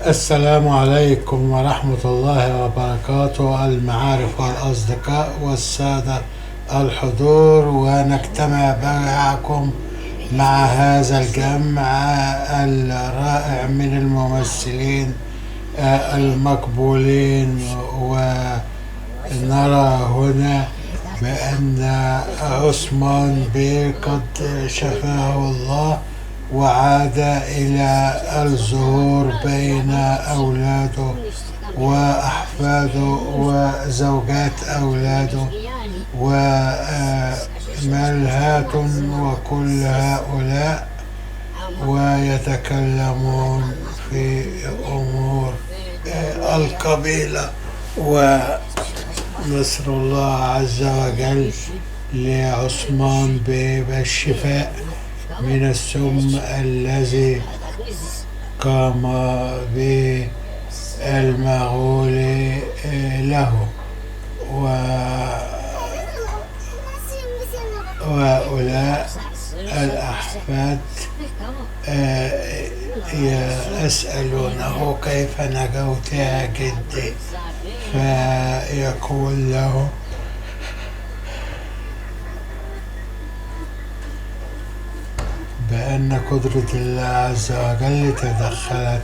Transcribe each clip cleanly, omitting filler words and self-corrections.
السلام عليكم ورحمة الله وبركاته، المعارف والأصدقاء والسادة الحضور، ونجتمع معكم مع هذا الجمع الرائع من الممثلين المقبولين. ونرى هنا بأن عثمان بيه قد شفاه الله وعاد إلى الظهور بين أولاده وأحفاده وزوجات أولاده وملهات وكل هؤلاء، ويتكلمون في أمور القبيلة. ونسأل الله عز وجل لعثمان بيه بالشفاء من السم الذي قام به المغول له. وهؤلاء الأحفاد يسألونه كيف نجوت يا جدي، فيقول له بأن قدرة الله عز وجل تدخلت،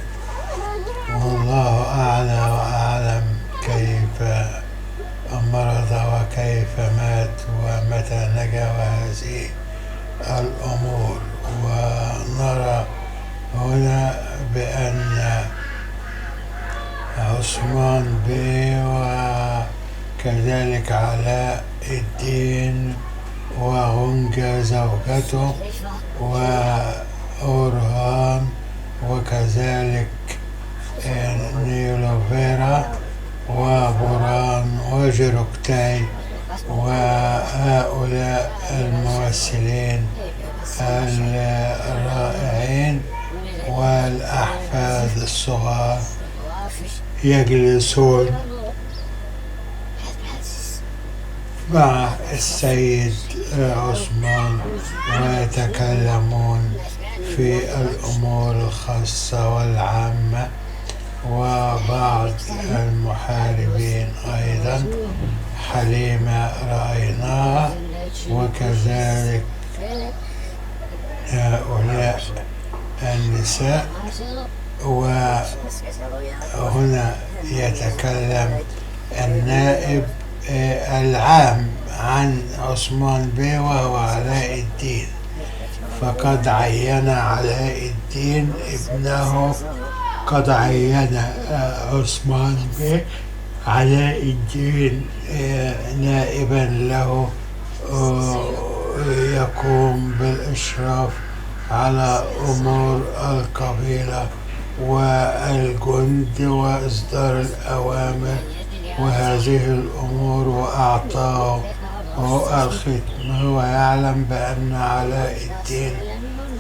والله أعلى وأعلم كيف مرض وكيف مات ومتى نجا هذه الأمور. ونرى هنا بأن عثمان بيه وكذلك علاء الدين وغنجة زوجته وأورهان وكذلك نيلوفيرا وبوران وجروكتاي، وهؤلاء الممثلين الرائعين والأحفاد الصغار يجلسون مع السيد عثمان ويتكلمون في الأمور الخاصة والعامة. وبعض المحاربين أيضا حليمة رأيناها، وكذلك هؤلاء النساء. وهنا يتكلم النائب العام عن عثمان بيه وهو علاء الدين، فقد عين علاء الدين ابنه، قد عين عثمان بيه علاء الدين نائبا له يقوم بالإشراف على أمور القبيلة والجند وإصدار الأوامر وهذه الأمور، وأعطاه الختم. ويعلم بأن علاء الدين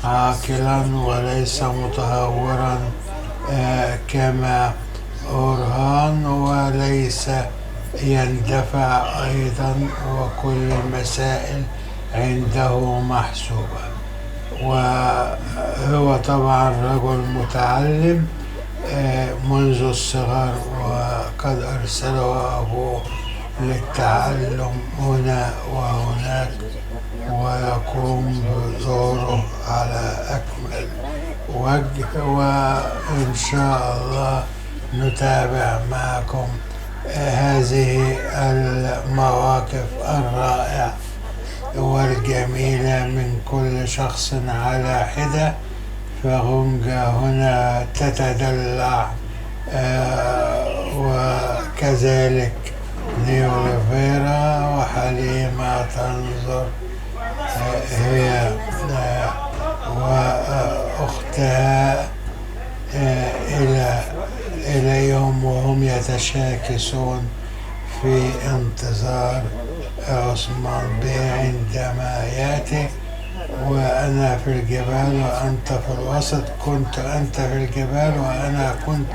عاقلا وليس متهورا كما أورهان، وليس يندفع أيضا، وكل المسائل عنده محسوبة. وهو طبعا رجل متعلم منذ الصغر، وقد أرسله أبوه للتعلم هنا وهناك، ويقوم بدوره على أكمل وجه. وإن شاء الله نتابع معكم هذه المواقف الرائعة والجميلة من كل شخص على حدة. فغنجة هنا تتدلع وكذلك نيوليفيرا وحليمة تنظر هي وأختها إليهم، وهم يتشاكسون في انتظار عثمان بيه عندما يأتي. وأنا في الجبال وأنت في الوسط، كنت أنت في الجبال وأنا كنت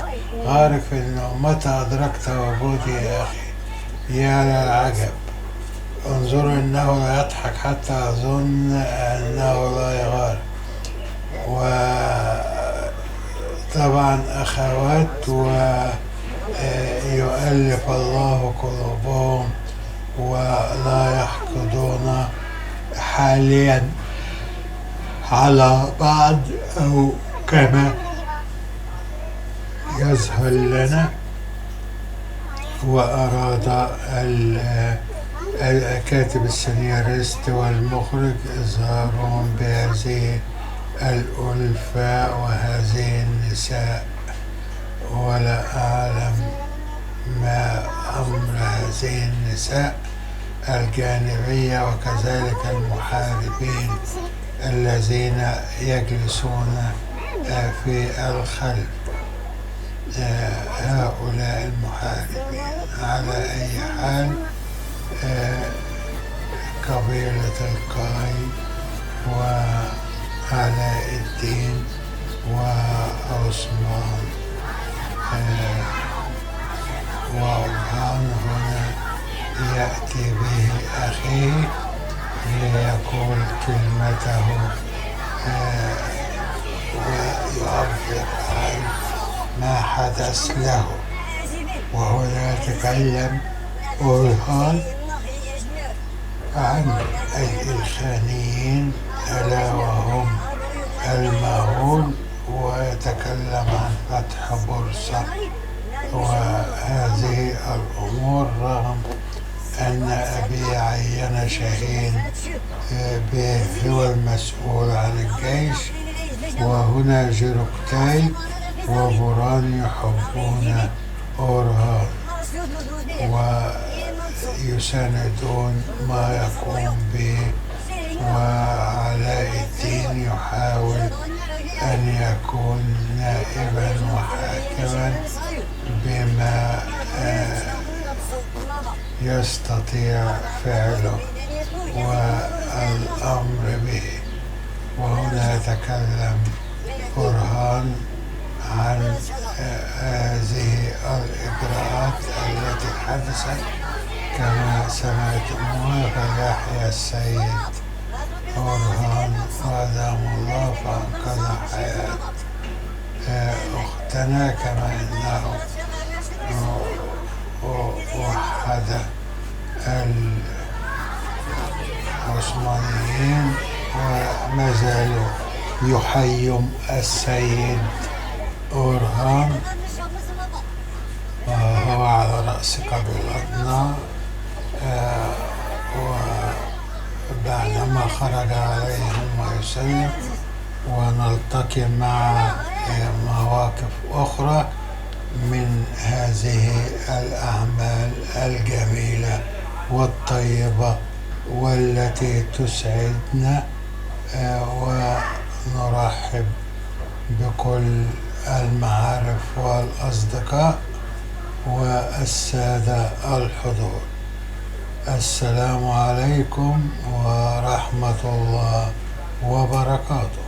غارق في النوم، متى أدركت وجودي يا أخي؟ يا للعجب، انظروا إنه لا يضحك حتى أظن أنه لا يغار. طبعا أخوات، ويؤلف الله قلوبهم ولا يحقدون حاليا على بعض، أو كما يظهر لنا. وأراد الكاتب السيناريست والمخرج إظهارهم بهذه الألفة وهذه النساء، ولا أعلم ما أمر هذه النساء الجانبية وكذلك المحاربين الذين يجلسون في الخلف. هؤلاء المحاربين على أي حال قبيلة القاي وعلاء الدين وعثمان وأورهان هنا يأتي به أخيه ليقول كلمته ويعبر عن ما حدث له. وهنا يتكلم أورهان عن الإلخانيين ألا وهم المغول، ويتكلم عن فتح بورصة وهذه الأمور، رغم أن أبي عين شاهين هو المسؤول عن الجيش. وهنا جيروكتاي وبوران يحبون أورهان ويساندون ما يقوم به، وعلاء الدين يحاول أن يكون نائبا وحاكما بما يستطيع فعله والأمر به. وهنا يتكلم أورهان عن هذه الإجراءات التي حدثت كما سمعتموها. فيحيى السيد أورهان وأدام الله فأنقذ حياة أختنا، كما أنه وحد العثمانيين وما زالوا يحيم السيد أورهان، وهو على رأس قبيلتنا. وبعدما خرج عليهم ويسلم، ونلتقي مع مواقف أخرى من هذه الأعمال الجميلة والطيبة والتي تسعدنا. ونرحب بكل المعارف والأصدقاء والسادة الحضور. السلام عليكم ورحمة الله وبركاته.